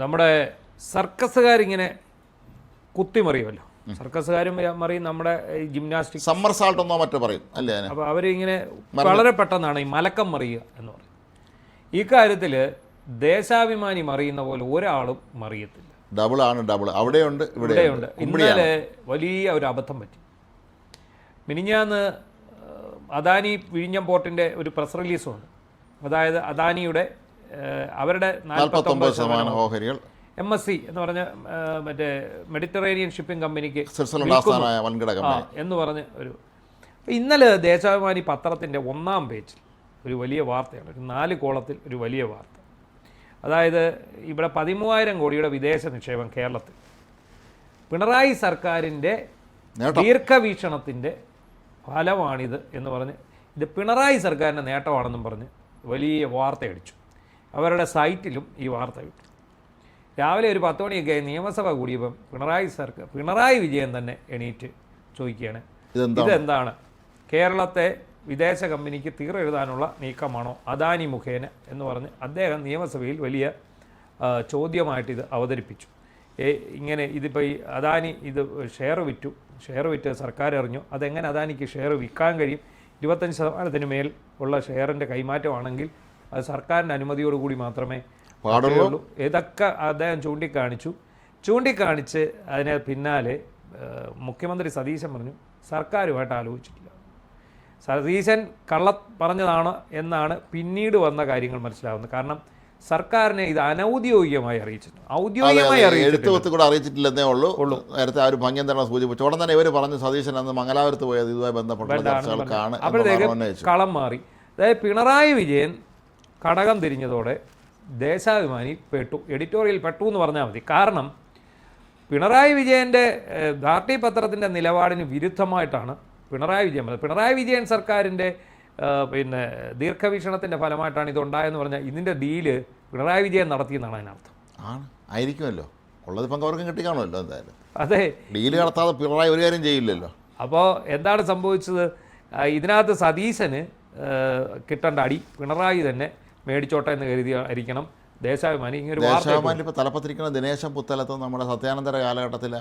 നമ്മുടെ സർക്കസുകാരിങ്ങനെ കുത്തിമറിയുമല്ലോ. സർക്കസുകാരും മറിയും നമ്മുടെ ജിംനാസ്റ്റിക് സമ്മർ സാൾട്ട് എന്നോ മറ്റോ പറയും അല്ലേ. അപ്പോൾ അവരിങ്ങനെ വളരെ പെട്ടെന്നാണ് ഈ മലക്കം മറിയുക എന്ന് പറയും. ഈ കാര്യത്തിൽ ദേശാഭിമാനി മറിയുന്ന പോലെ ഒരാളും മറിയത്തില്ല. ഡബിൾ അവിടെയുണ്ട് ഇവിടെയുണ്ട്. ഇന്നലെ വലിയ ഒരു അബദ്ധം പറ്റി. മിനിഞ്ഞാന്ന് അദാനി വിഴിഞ്ഞം പോർട്ടിൻ്റെ ഒരു പ്രസ് റിലീസ് വന്നു. അതായത് അദാനിയുടെ അവരുടെ 49% ഓഹരികൾ MSC എന്ന് പറഞ്ഞ മറ്റേ മെഡിറ്ററേനിയൻ ഷിപ്പിംഗ് കമ്പനിക്ക് എന്ന് പറഞ്ഞ് ഒരു ഇന്നലെ ദേശാഭിമാനി പത്രത്തിൻ്റെ 1-ാം പേജിൽ ഒരു വലിയ വാർത്തയാണ്, ഒരു 4 കോളത്തിൽ ഒരു വലിയ വാർത്ത. അതായത് ഇവിടെ 13,000 കോടിയുടെ വിദേശ നിക്ഷേപം കേരളത്തിൽ, പിണറായി സർക്കാരിൻ്റെ ദീർഘവീക്ഷണത്തിൻ്റെ ഫലമാണിത് എന്ന് പറഞ്ഞ്, ഇത് പിണറായി സർക്കാരിൻ്റെ നേട്ടമാണെന്നും പറഞ്ഞ് വലിയ വാർത്തയടിച്ചു. അവരുടെ സൈറ്റിലും ഈ വാർത്ത കിട്ടും. രാവിലെ ഒരു 10 മണിയൊക്കെ നിയമസഭ കൂടിയപ്പം പിണറായി വിജയൻ തന്നെ എണീറ്റ് ചോദിക്കുകയാണ്, ഇതെന്താണ് കേരളത്തെ വിദേശ കമ്പനിക്ക് തീരെഴുതാനുള്ള നീക്കമാണോ അദാനി മുഖേന എന്ന് പറഞ്ഞ് അദ്ദേഹം നിയമസഭയിൽ വലിയ ചോദ്യമായിട്ട് ഇത് അവതരിപ്പിച്ചു. ഇങ്ങനെ ഇതിപ്പോൾ ഈ അദാനി ഇത് ഷെയർ വിറ്റ് സർക്കാർ അറിഞ്ഞു, അതെങ്ങനെ അദാനിക്ക് ഷെയർ വിൽക്കാൻ കഴിയും? 25% മേൽ ഉള്ള ഷെയറിൻ്റെ കൈമാറ്റമാണെങ്കിൽ അത് സർക്കാരിൻ്റെ അനുമതിയോടുകൂടി മാത്രമേ പാടുള്ളൂ. ഇതൊക്കെ അദ്ദേഹം ചൂണ്ടിക്കാണിച്ച് അതിന് പിന്നാലെ മുഖ്യമന്ത്രി സതീശൻ പറഞ്ഞു സർക്കാരുമായിട്ട് ആലോചിച്ചിട്ടില്ല. സതീശൻ പറഞ്ഞതാണ് എന്നാണ് പിന്നീട് വന്ന കാര്യങ്ങൾ മനസ്സിലാവുന്നത്. കാരണം സർക്കാരിനെ ഇത് അനൗദ്യോഗികമായി അറിയിച്ചിട്ടുണ്ട്, ഔദ്യോഗികമായി അറിയിച്ചിട്ടില്ലെന്നേ ഉള്ളൂ. നേരത്തെ ആ ഒരു ഭംഗി എന്താണ് സൂചിപ്പിച്ചു. ഉടൻ തന്നെ ഇവർ പറഞ്ഞു സതീശൻ അന്ന് മംഗലാപുരത്ത് പോയത് ഇതുമായി ബന്ധപ്പെട്ട അപ്പോഴത്തേക്ക് കളം മാറി. അതായത് പിണറായി വിജയൻ കടകം തിരിഞ്ഞതോടെ ദേശാഭിമാനി എഡിറ്റോറിയൽ പെട്ടു എന്ന് പറഞ്ഞാൽ മതി. കാരണം പിണറായി വിജയൻ്റെ പാർട്ടി പത്രത്തിൻ്റെ നിലപാടിന് വിരുദ്ധമായിട്ടാണ് പിണറായി വിജയൻ സർക്കാരിൻ്റെ ദീർഘവീക്ഷണത്തിൻ്റെ ഫലമായിട്ടാണ് ഇതുണ്ടായെന്ന് പറഞ്ഞാൽ ഇതിൻ്റെ ഡീല് പിണറായി വിജയൻ നടത്തിയെന്നാണ് അതിനർത്ഥം. ആയിരിക്കുമല്ലോ, ഉള്ളത് പങ്കവർക്കും കിട്ടിക്കാണല്ലോ. എന്തായാലും അതെ, ഡീല് നടത്താതെ പിണറായി ഒരു കാര്യം ചെയ്യില്ലല്ലോ. അപ്പോൾ എന്താണ് സംഭവിച്ചത്? ഇതിനകത്ത് സതീശന് കിട്ടേണ്ട അടി പിണറായി തന്നെ മേടിച്ചോട്ടെ എന്ന് കരുതിയായിരിക്കണം ദേശാഭിമാനി ഇങ്ങനെ ദേശാഭിമാനി ഇപ്പോൾ തലപ്പത്തിരിക്കുന്ന ദിനേശൻ പുത്തലത്ത് നമ്മുടെ സത്യാനന്തര കാലഘട്ടത്തിലെ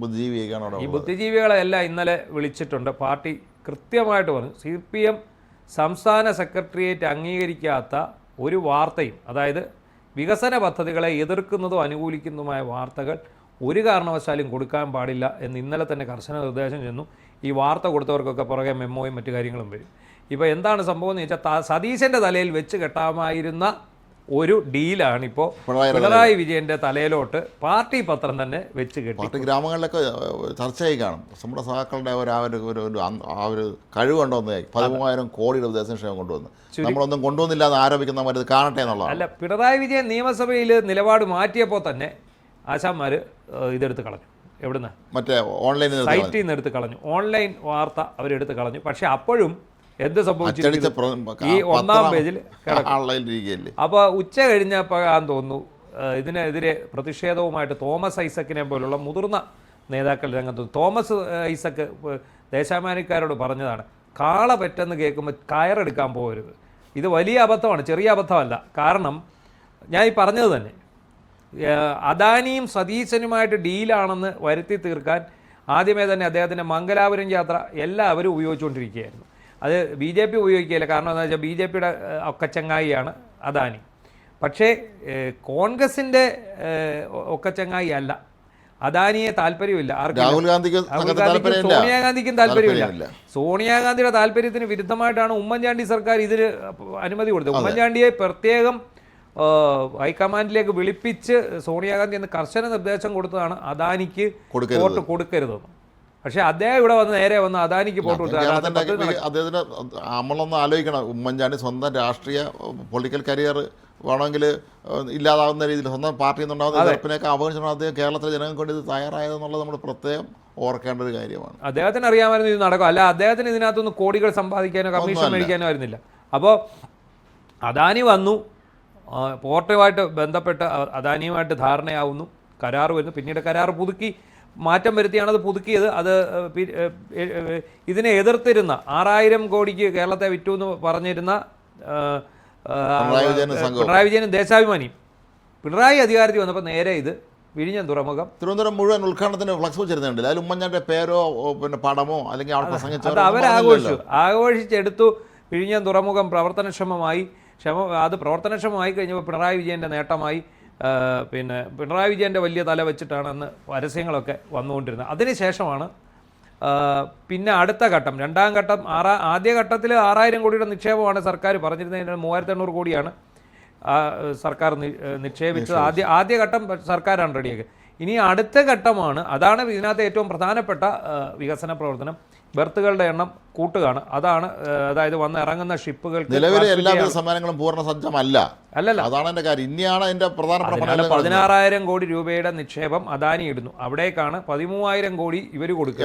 ബുദ്ധിജീവികളാണ്. ഈ ബുദ്ധിജീവികളെല്ലാം ഇന്നലെ വിളിച്ചിട്ടുണ്ട്. പാർട്ടി കൃത്യമായിട്ട് പറഞ്ഞു, CPM സംസ്ഥാന സെക്രട്ടേറിയറ്റ് അംഗീകരിക്കാത്ത ഒരു വാർത്തയും, അതായത് വികസന പദ്ധതികളെ എതിർക്കുന്നതോ അനുകൂലിക്കുന്നതുമായ വാർത്തകൾ ഒരു കാരണവശാലും കൊടുക്കാൻ പാടില്ല എന്ന് ഇന്നലെ തന്നെ കർശന നിർദ്ദേശം ചെന്നു. ഈ വാർത്ത കൊടുത്തവർക്കൊക്കെ പുറകെ മെമ്മോയും മറ്റു കാര്യങ്ങളും വരും. ഇപ്പോൾ എന്താണ് സംഭവം എന്ന് വെച്ചാൽ സതീശൻ്റെ തലയിൽ വെച്ച് കെട്ടാമായിരുന്ന ഒരു ഡീലാണിപ്പോൾ പിണറായി വിജയൻ്റെ തലയിലോട്ട് പാർട്ടി പത്രം തന്നെ വെച്ച് കെട്ടി. ഗ്രാമങ്ങളിലൊക്കെ ചർച്ചയായി കാണും. നമ്മുടെ സഹാക്കളുടെ ആ ഒരു കഴിവുണ്ടോ എന്ന് 13,000 കോടിയുടെ വിദേശ നിക്ഷേപം കൊണ്ടുവന്ന് നമ്മളൊന്നും കൊണ്ടുവന്നില്ല എന്ന് ആരോപിക്കുന്നവർ ഇത് കാണട്ടെ എന്നുള്ളതാണ്. അല്ല, പിണറായി വിജയൻ നിയമസഭയിൽ നിലപാട് മാറ്റിയപ്പോൾ തന്നെ ആശാന്മാർ ഇതെടുത്ത് കളഞ്ഞു. എവിടുന്ന്? മറ്റേ ഓൺലൈൻ സൈറ്റിൽ നിന്ന് എടുത്ത് കളഞ്ഞു. ഓൺലൈൻ വാർത്ത അവരെടുത്ത് കളഞ്ഞു. പക്ഷെ അപ്പോഴും എന്ത് സംഭവിച്ചു? ഈ 1-ാം പേജിൽ അപ്പോൾ ഉച്ച കഴിഞ്ഞപ്പോഴാന്ന് തോന്നുന്നു ഇതിനെതിരെ പ്രതിഷേധവുമായിട്ട് തോമസ് ഐസക്കിനെ പോലുള്ള മുതിർന്ന നേതാക്കൾ രംഗത്ത്. തോമസ് ഐസക്ക് ദേശാഭിമാനിക്കാരോട് പറഞ്ഞതാണ്, കാള പെട്ടെന്ന് കേൾക്കുമ്പോൾ കയറെടുക്കാൻ പോകരുത്. ഇത് വലിയ അബദ്ധമാണ്, ചെറിയ അബദ്ധമല്ല. കാരണം ഞാൻ ഈ പറഞ്ഞത് തന്നെ അദാനിയും സതീശനുമായിട്ട് ഡീലാണെന്ന് വരുത്തി തീർക്കാൻ ആദ്യമേ തന്നെ അദ്ദേഹത്തിൻ്റെ മംഗലാപുരം യാത്ര എല്ലാവരും ഉപയോഗിച്ചുകൊണ്ടിരിക്കുകയായിരുന്നു. അത് BJP ഉപയോഗിക്കുകയില്ല. കാരണം എന്താ വെച്ചാൽ BJPയുടെ ഒക്കെ ചങ്ങായിയാണ് അദാനി. പക്ഷേ കോൺഗ്രസിൻ്റെ ഒക്കെ ചങ്ങായി അല്ല, അദാനിയെ താല്പര്യമില്ല. സോണിയാഗാന്ധിക്കും താല്പര്യമില്ല. സോണിയാഗാന്ധിയുടെ താല്പര്യത്തിന് വിരുദ്ധമായിട്ടാണ് ഉമ്മൻചാണ്ടി സർക്കാർ ഇതിന് അനുമതി കൊടുത്തത്. ഉമ്മൻചാണ്ടിയെ പ്രത്യേകം ഹൈക്കമാൻഡിലേക്ക് വിളിപ്പിച്ച് സോണിയാഗാന്ധി എന്ന് കർശന നിർദ്ദേശം കൊടുത്തതാണ് അദാനിക്ക് വോട്ട് കൊടുക്കരുതെന്ന്. പക്ഷേ അദ്ദേഹം ഇവിടെ നേരെ വന്ന് അദാനിക്ക് വോട്ട് കൊടുത്തു. അദ്ദേഹത്തിന് നമ്മളൊന്ന് ആലോചിക്കണം, ഉമ്മൻചാണ്ടി സ്വന്തം രാഷ്ട്രീയ പൊളിറ്റിക്കൽ കരിയർ വേണമെങ്കിൽ ഇല്ലാതാവുന്ന രീതിയിൽ സ്വന്തം പാർട്ടിയിൽ നിന്നുണ്ടാകുന്ന എതിർപ്പിനൊക്കെ അവഗണിച്ചാണ് അദ്ദേഹം കേരളത്തിലെ ജനങ്ങൾ കൊണ്ട് ഇത് തയ്യാറായതെന്നുള്ളത് നമ്മൾ പ്രത്യേകം ഓർക്കേണ്ട ഒരു കാര്യമാണ്. അദ്ദേഹത്തിന് അറിയാമായിരുന്നു ഇത് നടക്കും. അല്ല, അദ്ദേഹത്തിന് ഇതിനകത്തൊന്ന് കോടികൾ സമ്പാദിക്കാനോ കമ്മീഷൻ മേടിക്കാനോ ആയിരുന്നില്ല. അപ്പോൾ അദാനി വന്നു, പോർട്ടുമായിട്ട് ബന്ധപ്പെട്ട് അദാനിയുമായിട്ട് ധാരണയാവുന്നു, കരാർ വരുന്നു. പിന്നീട് കരാർ പുതുക്കി മാറ്റം വരുത്തിയാണ് അത് പുതുക്കിയത്. അത് ഇതിനെ എതിർത്തിരുന്ന 6,000 കോടിക്ക് കേരളത്തെ വിറ്റു എന്ന് പറഞ്ഞിരുന്ന പിണറായി വിജയനും ദേശാഭിമാനിയും പിണറായി അധികാരത്തിൽ വന്നപ്പോൾ നേരെ ഇത് വിഴിഞ്ഞം തുറമുഖം തിരുവനന്തപുരം മുഴുവൻ ഉദ്ഘാടനത്തിന് ഫ്ലക്സ് വെച്ചിരുന്നുണ്ട്. അതിൽ ഉമ്മൻചാണ്ടിയുടെ പേരോ പിന്നെ പടമോ അല്ലെങ്കിൽ അവിടെ പ്രസംഗിച്ചോ അത് ആഘോഷിച്ചെടുത്തു. വിഴിഞ്ഞം തുറമുഖം പ്രവർത്തനക്ഷമമായി. അത് പ്രവർത്തനക്ഷമമായി കഴിഞ്ഞപ്പോൾ പിണറായി വിജയൻ്റെ നേട്ടമായി. പിന്നെ പിണറായി വിജയൻ്റെ വലിയ തല വെച്ചിട്ടാണ് അന്ന് പരസ്യങ്ങളൊക്കെ വന്നുകൊണ്ടിരുന്നത്. അതിനുശേഷമാണ് പിന്നെ അടുത്ത ഘട്ടം, രണ്ടാം ഘട്ടം. ആദ്യ ഘട്ടത്തിൽ 6000 കോടിയുടെ നിക്ഷേപമാണ് സർക്കാർ പറഞ്ഞിരുന്നത്. 3800 കോടിയാണ് സർക്കാർ നിക്ഷേപിച്ചത്. ആദ്യ ഘട്ടം സർക്കാരാണ് റെഡിയാക്കിയത്. ഇനി അടുത്ത ഘട്ടമാണ്, അതാണ് ഇതിനകത്ത് ഏറ്റവും പ്രധാനപ്പെട്ട വികസന പ്രവർത്തനം, ബെർത്തുകളുടെ എണ്ണം കൂട്ടുകയാണ്. അതാണ്, അതായത് വന്ന് ഇറങ്ങുന്ന ഷിപ്പുകൾക്ക് നിലവിലെ എല്ലാ സമ്മാനങ്ങളും പൂർണ്ണ സജ്ജമല്ല. അല്ലല്ല, അതാണ് എൻ്റെ കാര്യം. ഇനിയാണ് എൻ്റെ പ്രധാനപ്പെട്ട 16,000 കോടി രൂപയുടെ നിക്ഷേപം അദാനി ഇടുന്നു. അവിടേക്കാണ് 13,000 കോടി ഇവർ കൊടുക്കുന്നത്,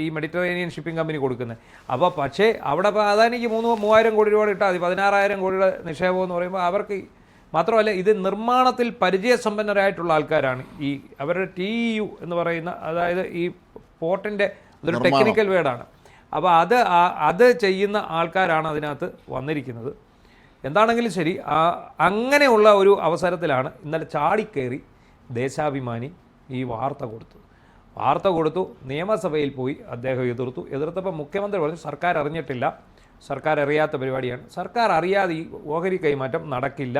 ഈ മെഡിറ്ററേനിയൻ ഷിപ്പിംഗ് കമ്പനി കൊടുക്കുന്നത്. അപ്പോൾ പക്ഷേ അവിടെ അദാനിക്ക് 3,000 കോടി രൂപ ഇട്ടാൽ മതി. 16,000 കോടിയുടെ നിക്ഷേപം എന്ന് പറയുമ്പോൾ അവർക്ക് മാത്രമല്ല, ഇത് നിർമ്മാണത്തിൽ പരിചയസമ്പന്നരായിട്ടുള്ള ആൾക്കാരാണ്. ഈ അവരുടെ TEU എന്ന് പറയുന്ന, അതായത് ഈ പോർട്ടിൻ്റെ അതൊരു ടെക്നിക്കൽ വേർഡാണ്. അപ്പോൾ അത് ചെയ്യുന്ന ആൾക്കാരാണ് അതിനകത്ത് വന്നിരിക്കുന്നത്. എന്താണെങ്കിലും ശരി, അങ്ങനെയുള്ള ഒരു അവസരത്തിലാണ് ഇന്നലെ ചാടിക്കയറി ദേശാഭിമാനി ഈ വാർത്ത കൊടുത്തു. നിയമസഭയിൽ പോയി അദ്ദേഹം എതിർത്തപ്പോൾ മുഖ്യമന്ത്രി പറഞ്ഞു സർക്കാർ അറിഞ്ഞിട്ടില്ല, സർക്കാർ അറിയാത്ത പരിപാടിയാണ്, സർക്കാർ അറിയാതെ ഈ ഓഹരി കൈമാറ്റം നടക്കില്ല.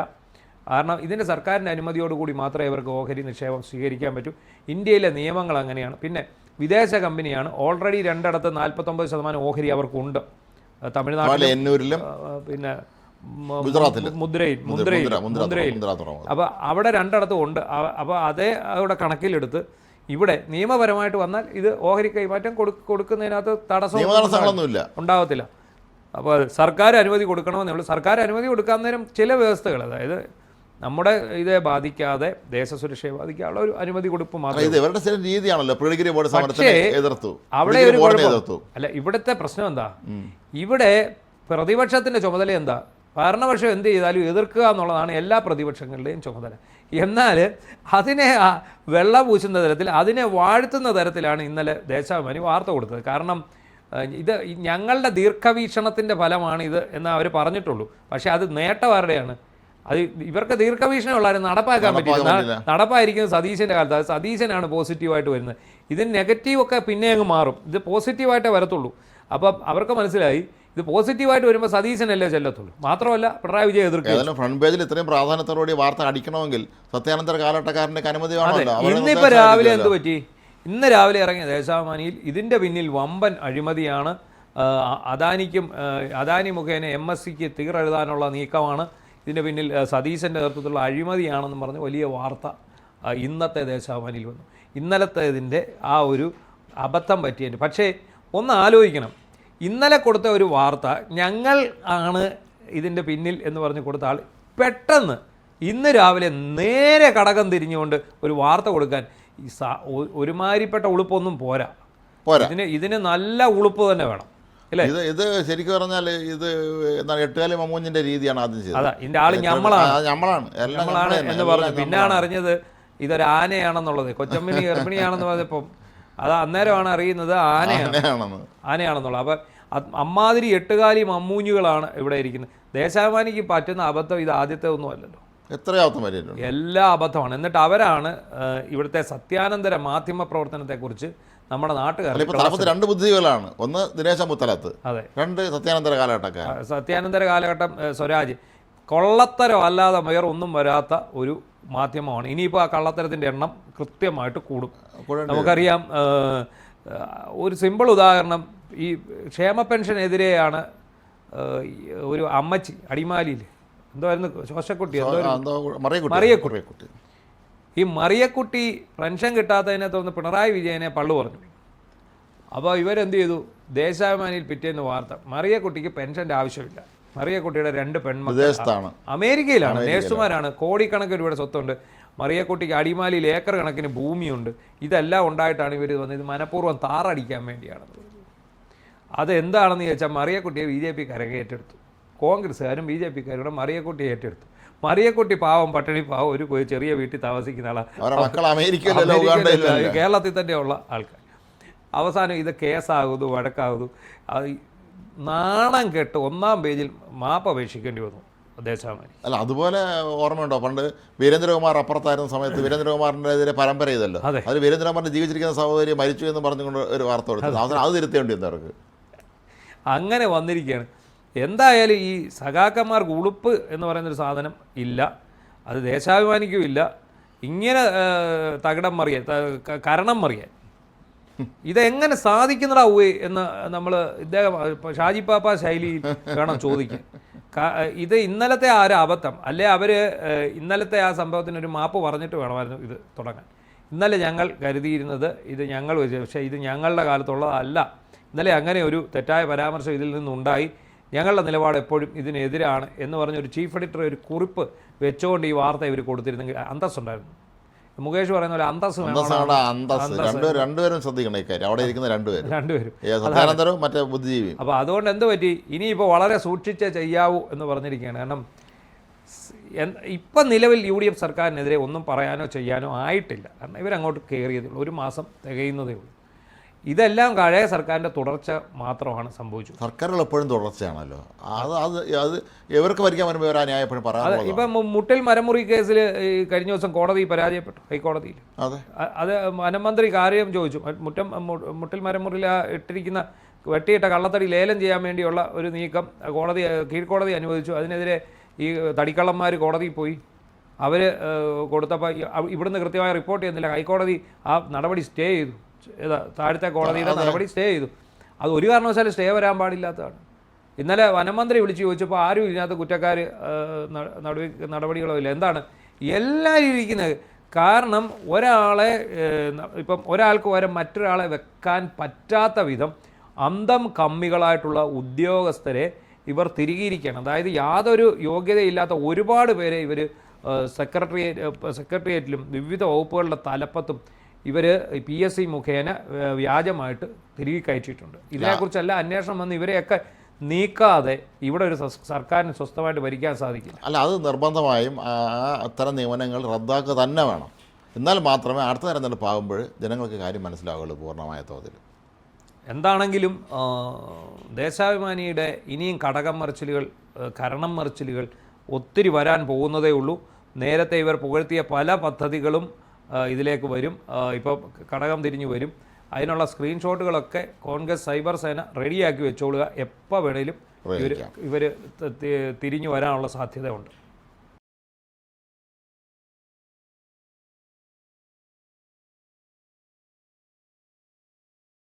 കാരണം ഇതിൻ്റെ സർക്കാരിൻ്റെ അനുമതിയോടുകൂടി മാത്രമേ ഇവർക്ക് ഓഹരി നിക്ഷേപം സ്വീകരിക്കാൻ പറ്റൂ. ഇന്ത്യയിലെ നിയമങ്ങൾ അങ്ങനെയാണ്. പിന്നെ വിദേശ കമ്പനിയാണ്. ഓൾറെഡി രണ്ടിടത്ത് 49% ഓഹരി അവർക്കുണ്ട്. തമിഴ്നാട്ടിലും പിന്നെ മുദ്രയിൽ. അപ്പോൾ അവിടെ രണ്ടിടത്തും ഉണ്ട്. അപ്പോൾ അതേ അവിടെ കണക്കിലെടുത്ത് ഇവിടെ നിയമപരമായിട്ട് വന്നാൽ ഇത് ഓഹരി കൈമാറ്റം കൊടുക്കുന്നതിനകത്ത് തടസ്സമൊന്നുമില്ല, ഉണ്ടാകത്തില്ല. അപ്പോൾ സർക്കാർ അനുമതി കൊടുക്കണമെന്നേ ഉള്ളൂ. സർക്കാർ അനുമതി കൊടുക്കാൻ നേരം ചില വ്യവസ്ഥകൾ, അതായത് നമ്മുടെ ഇതേ ബാധിക്കാതെ, ദേശസുരക്ഷയെ ബാധിക്കാനുള്ള ഒരു അനുമതി കൊടുപ്പ് മാത്രമേ. പക്ഷേ അവിടെ ഒരു അല്ല, ഇവിടുത്തെ പ്രശ്നം എന്താ, ഇവിടെ പ്രതിപക്ഷത്തിൻ്റെ ചുമതല എന്താ? ഭരണപക്ഷം എന്ത് ചെയ്താലും എതിർക്കുക എന്നുള്ളതാണ് എല്ലാ പ്രതിപക്ഷങ്ങളുടെയും ചുമതല. എന്നാൽ അതിനെ വെള്ള പൂശുന്ന തരത്തിൽ, അതിനെ വാഴ്ത്തുന്ന തരത്തിലാണ് ഇന്നലെ ദേശാഭിമാനി വാർത്ത കൊടുത്തത്. കാരണം ഇത് ഞങ്ങളുടെ ദീർഘവീക്ഷണത്തിൻ്റെ ഫലമാണ് ഇത് എന്ന് അവർ പറഞ്ഞിട്ടുള്ളൂ. പക്ഷേ അത് നേട്ടം ആരുടെയാണ്? അത് ഇവർക്ക് ദീർഘവീക്ഷണമുള്ളവരും നടപ്പാക്കാൻ പറ്റില്ല. നടപ്പായിരിക്കുന്നത് സതീശൻ്റെ കാലത്ത്. അത് സതീശനാണ് പോസിറ്റീവായിട്ട് വരുന്നത്. ഇതിന് നെഗറ്റീവൊക്കെ പിന്നെ അങ്ങ് മാറും, ഇത് പോസിറ്റീവായിട്ടേ വരത്തുള്ളൂ. അപ്പം അവർക്ക് മനസ്സിലായി ഇത് പോസിറ്റീവായിട്ട് വരുമ്പോൾ സതീശനല്ലേ ചെല്ലത്തുള്ളൂ. മാത്രമല്ല പിണറായി വിജയൻ എതിർക്കുക. ഫ്രണ്ട് പേജിൽ ഇത്രയും പ്രാധാന്യത്തോടുകൂടി വാർത്ത അടിക്കണമെങ്കിൽ സത്യാനന്തര കാലഘട്ടക്കാരൻ്റെ അനുമതി വേണമല്ലോ. ഇന്നിപ്പോൾ രാവിലെ എന്ത് പറ്റി? ഇന്ന് രാവിലെ ഇറങ്ങിയ ദേശാഭിമാനിയിൽ ഇതിൻ്റെ പിന്നിൽ വമ്പൻ അഴിമതിയാണ്, അദാനി മുഖേന MSCക്ക് തീരെഴുതാനുള്ള നീക്കമാണ്, ഇതിൻ്റെ പിന്നിൽ സതീശൻ്റെ നേതൃത്വത്തിലുള്ള അഴിമതിയാണെന്ന് പറഞ്ഞ് വലിയ വാർത്ത ഇന്നത്തെ ദേശാഭിമാനിയിൽ വന്നു. ഇന്നലത്തേതിൻ്റെ ആ ഒരു അബദ്ധം പറ്റിയതിന്. പക്ഷേ ഒന്ന് ആലോചിക്കണം, ഇന്നലെ കൊടുത്ത ഒരു വാർത്ത ഞങ്ങൾ ആണ് ഇതിൻ്റെ പിന്നിൽ എന്ന് പറഞ്ഞ് കൊടുത്ത ആൾ പെട്ടെന്ന് ഇന്ന് രാവിലെ നേരെ കടകം തിരിഞ്ഞുകൊണ്ട് ഒരു വാർത്ത കൊടുക്കാൻ ഈ ഒരുമാതിരിപ്പെട്ട ഉളുപ്പൊന്നും പോരാ. ഇതിന് നല്ല ഉളുപ്പ് തന്നെ വേണം. ഇത് ശരിക്കും പറഞ്ഞാൽ ഇത് എന്താണ് എട്ടുകാലി മമ്മൂഞ്ഞിന്റെ രീതിയാണ് ആദ്യം ചെയ്തത്. അതാ ഇതിന്റെ ആള് ഞമ്മളാണ് എന്ന് പറഞ്ഞു. പിന്നാണ് അറിഞ്ഞത് ഇതൊരു ആനയാണെന്നുള്ളത്. കൊച്ചമ്മിനി ഗർഭിണിയാണെന്ന് പറഞ്ഞപ്പം അത് അന്നേരമാണ് അറിയുന്നത് ആനയാണെന്നുള്ളത്. അപ്പം അമ്മാതിരി എട്ടുകാലി മമ്മൂഞ്ഞുകളാണ് ഇവിടെ ഇരിക്കുന്നത്. ദേശാഭിമാനിക്ക് പറ്റുന്ന അബദ്ധം ഇത് ആദ്യത്തെ ഒന്നും അല്ലല്ലോ, എല്ലാ അബദ്ധമാണ്. എന്നിട്ട് അവരാണ് ഇവിടുത്തെ സത്യാനന്തര മാധ്യമ പ്രവർത്തനത്തെക്കുറിച്ച് നമ്മുടെ നാട്ടുകാർ. രണ്ട് ബുദ്ധികളാണ്, ഒന്ന് ദിനേശ് മുത്തലത്ത്, അതെ, രണ്ട് സത്യാനന്തര കാലഘട്ടം സ്വരാജ്. കൊള്ളത്തരം അല്ലാതെ വേറെ ഒന്നും വരാത്ത ഒരു മാധ്യമമാണ്. ഇനിയിപ്പോൾ ആ കള്ളത്തരത്തിൻ്റെ എണ്ണം കൃത്യമായിട്ട് കൂടും. നമുക്കറിയാം, ഒരു സിമ്പിൾ ഉദാഹരണം, ഈ ക്ഷേമ പെൻഷനെതിരെയാണ് ഒരു അമ്മച്ചി അടിമാലിയിൽ എന്തായിരുന്നു ശോശക്കുട്ടി മറിയക്കുട്ടി. ഈ മറിയക്കുട്ടി പെൻഷൻ കിട്ടാത്തതിനെ തുടർന്ന് പിണറായി വിജയനെ പള്ളു പറഞ്ഞു. അപ്പോൾ ഇവരെന്ത് ചെയ്തു? ദേശാഭിമാനിയിൽ പിറ്റേന്ന് വാർത്ത, മറിയക്കുട്ടിക്ക് പെൻഷൻ്റെ ആവശ്യമില്ല. മറിയക്കുട്ടിയുടെ 2 പെൺമക്കൾ അമേരിക്കയിലാണ്, നേഴ്സുമാരാണ്, കോടിക്കണക്കിന് രൂപയുടെ സ്വത്തുണ്ട്. മറിയക്കുട്ടിക്ക് അടിമാലിയിൽ ഏക്കർ കണക്കിന് ഭൂമിയുണ്ട്. ഇതെല്ലാം ഉണ്ടായിട്ടാണ് ഇവർ വന്നത്. ഇത് മനഃപൂർവ്വം താറടിക്കാൻ വേണ്ടിയാണെന്ന്. അതെന്താണെന്ന് ചോദിച്ചാൽ മറിയക്കുട്ടിയെ BJP ഏറ്റെടുത്തു. കോൺഗ്രസ്സുകാരും BJPക്കാരും മറിയക്കുട്ടിയെ ഏറ്റെടുത്തു. മറിയക്കുട്ടി പാവം, പട്ടിണി പാവം, ഒരു ചെറിയ വീട്ടിൽ താമസിക്കുന്ന ആളാണ്, കേരളത്തിൽ തന്നെയുള്ള ആൾക്കാർ. അവസാനം ഇത് കേസാകുന്നു, വഴക്കാകുന്നു. നാണം കെട്ട് 1-ാം പേജിൽ മാപ്പ് അപേക്ഷിക്കേണ്ടി വന്നു. ദേശാഭിമാനി. അല്ല, അതുപോലെ ഓർമ്മയുണ്ടോ, പണ്ട് വീരേന്ദ്രകുമാർ അപ്പുറത്തായിരുന്ന സമയത്ത് വീരേന്ദ്രകുമാറിൻ്റെ എതിരെ പരമ്പര ചെയ്തല്ലോ. അത് വീരേന്ദ്രകുമാറിൻ്റെ ജീവിച്ചിരിക്കുന്ന സഹോദരി മരിച്ചു എന്ന് പറഞ്ഞുകൊണ്ട് ഒരു വാർത്ത കൊടുത്തത്. അവസാനം അത് തിരുത്തേണ്ടി വന്നു അവർക്ക്. അങ്ങനെ വന്നിരിക്കുകയാണ്. എന്തായാലും ഈ സഖാക്കന്മാർക്ക് ഉളുപ്പ് എന്ന് പറയുന്നൊരു സാധനം ഇല്ല, അത് ദേശാഭിമാനിക്കും ഇല്ല. ഇങ്ങനെ തകിടം മറിയാൻ, കരണം മറിയാൻ ഇതെങ്ങനെ സാധിക്കുന്നതാവേ എന്ന് നമ്മൾ ഇദ്ദേഹം ഷാജി പാപ്പ ശൈലിയിൽ വേണം ചോദിക്കാൻ. ഇത് ഇന്നലത്തെ ആ ഒരു അബദ്ധം, അല്ലെ അവർ ഇന്നലത്തെ ആ സംഭവത്തിനൊരു മാപ്പ് പറഞ്ഞിട്ട് വേണമായിരുന്നു ഇത് തുടങ്ങാൻ. ഇന്നലെ ഞങ്ങൾ കരുതിയിരുന്നത് ഇത് ഞങ്ങൾ വെച്ച്, പക്ഷേ ഇത് ഞങ്ങളുടെ കാലത്തുള്ളതല്ല. ഇന്നലെ അങ്ങനെ ഒരു തെറ്റായ പരാമർശം ഇതിൽ നിന്നുണ്ടായി, ഞങ്ങളുടെ നിലപാട് എപ്പോഴും ഇതിനെതിരാണ് എന്ന് പറഞ്ഞൊരു ചീഫ് എഡിറ്റർ ഒരു കുറിപ്പ് വെച്ചുകൊണ്ട് ഈ വാർത്ത ഇവർ കൊടുത്തിരുന്നെങ്കിൽ അന്തസ്സുണ്ടായിരുന്നു. മുകേഷ് പറയുന്ന പോലെ അന്തസ്സ് രണ്ടുപേരും ശ്രദ്ധിക്കണം ഇക്കാര്യം. അവിടെ ഇരിക്കുന്ന രണ്ടുപേരും മറ്റേ ബുദ്ധിജീവി. അപ്പോൾ അതുകൊണ്ട് എന്ത് പറ്റി, ഇനിയിപ്പോൾ വളരെ സൂക്ഷിച്ചേ ചെയ്യാവൂ എന്ന് പറഞ്ഞിരിക്കുകയാണ്. കാരണം ഇപ്പം നിലവിൽ UDF സർക്കാരിനെതിരെ ഒന്നും പറയാനോ ചെയ്യാനോ ആയിട്ടില്ല. കാരണം ഇവരങ്ങോട്ട് കയറിയതേ ഉള്ളൂ, ഒരു മാസം തികയുന്നതേ ഉള്ളൂ. ഇതെല്ലാം പഴയ സർക്കാരിൻ്റെ തുടർച്ച മാത്രമാണ് സംഭവിച്ചത്. സർക്കാരുകൾ എപ്പോഴും തുടർച്ചയാണല്ലോ. അത് ഇവർക്ക് ഭരിക്കാൻ വരുമ്പോൾ ഇവർ ന്യായം എപ്പോഴും പറയാം. ഇപ്പം മുട്ടിൽ മരമുറി കേസിൽ കഴിഞ്ഞ ദിവസം കോടതി പരാജയപ്പെട്ടു, ഹൈക്കോടതിയിൽ. അത് വനമന്ത്രി കാര്യം ചോദിച്ചു. മുട്ടിൽ മരമുറിയിൽ ഇട്ടിരിക്കുന്ന വെട്ടിയിട്ട കള്ളത്തടി ലേലം ചെയ്യാൻ വേണ്ടിയുള്ള ഒരു നീക്കം കോടതി, കീഴ്ക്കോടതി അനുവദിച്ചു. അതിനെതിരെ ഈ തടിക്കള്ളന്മാർ കോടതിയിൽ പോയി. അവർ കൊടുത്തപ്പോൾ ഇവിടുന്ന് കൃത്യമായ റിപ്പോർട്ട് ചെയ്യുന്നില്ല. ഹൈക്കോടതി ആ നടപടി സ്റ്റേ ചെയ്തു. താഴത്തെ കോടതിയുടെ നടപടി സ്റ്റേ ചെയ്തു. അത് ഒരു കാരണവശാലും സ്റ്റേ വരാൻ പാടില്ലാത്തതാണ്. ഇന്നലെ വനമന്ത്രി വിളിച്ച് ചോദിച്ചപ്പോൾ ആരും ഇതിനകത്ത് കുറ്റക്കാർ നടപടികളോ ഇല്ല. എന്താണ് എല്ലാവരും ഇരിക്കുന്നത്? കാരണം ഒരാളെ ഇപ്പം ഒരാൾക്ക് വരെ മറ്റൊരാളെ വെക്കാൻ പറ്റാത്ത വിധം അന്തം കമ്മികളായിട്ടുള്ള ഉദ്യോഗസ്ഥരെ ഇവർ തിരികിയിരിക്കുകയാണ്. അതായത് യാതൊരു യോഗ്യതയില്ലാത്ത ഒരുപാട് പേരെ ഇവർ സെക്രട്ടേറിയറ്റിലും വിവിധ വകുപ്പുകളുടെ തലപ്പത്തും ഇവർ PSC മുഖേന വ്യാജമായിട്ട് തിരികെ കയറ്റിയിട്ടുണ്ട്. ഇതിനെക്കുറിച്ചല്ല അന്വേഷണം വന്ന് ഇവരെയൊക്കെ നീക്കാതെ ഇവിടെ ഒരു സർക്കാരിന് സ്വസ്ഥമായിട്ട് ഭരിക്കാൻ സാധിക്കില്ല. അല്ല, അത് നിർബന്ധമായും അത്തരം നിയമനങ്ങൾ റദ്ദാക്കുക തന്നെ വേണം. എന്നാൽ മാത്രമേ അടുത്ത തെരഞ്ഞെടുപ്പ് ആകുമ്പോൾ ജനങ്ങൾക്ക് കാര്യം മനസ്സിലാവുകയുള്ളൂ പൂർണ്ണമായ തോതിൽ. എന്താണെങ്കിലും ദേശാഭിമാനിയുടെ ഇനിയും കടകം മറിച്ചിലുകൾ, കരണം മറിച്ചിലുകൾ ഒത്തിരി വരാൻ പോകുന്നതേ ഉള്ളൂ. നേരത്തെ ഇവർ പുകഴ്ത്തിയ പല പദ്ധതികളും ഇതിലേക്ക് വരും. ഇപ്പോൾ കടകം തിരിഞ്ഞു വരും. അതിനുള്ള സ്ക്രീൻഷോട്ടുകളൊക്കെ കോൺഗ്രസ് സൈബർ സേന റെഡിയാക്കി വെച്ചോളുക. എപ്പോൾ വേണേലും ഇവർ തിരിഞ്ഞു വരാനുള്ള സാധ്യത ഉണ്ട്.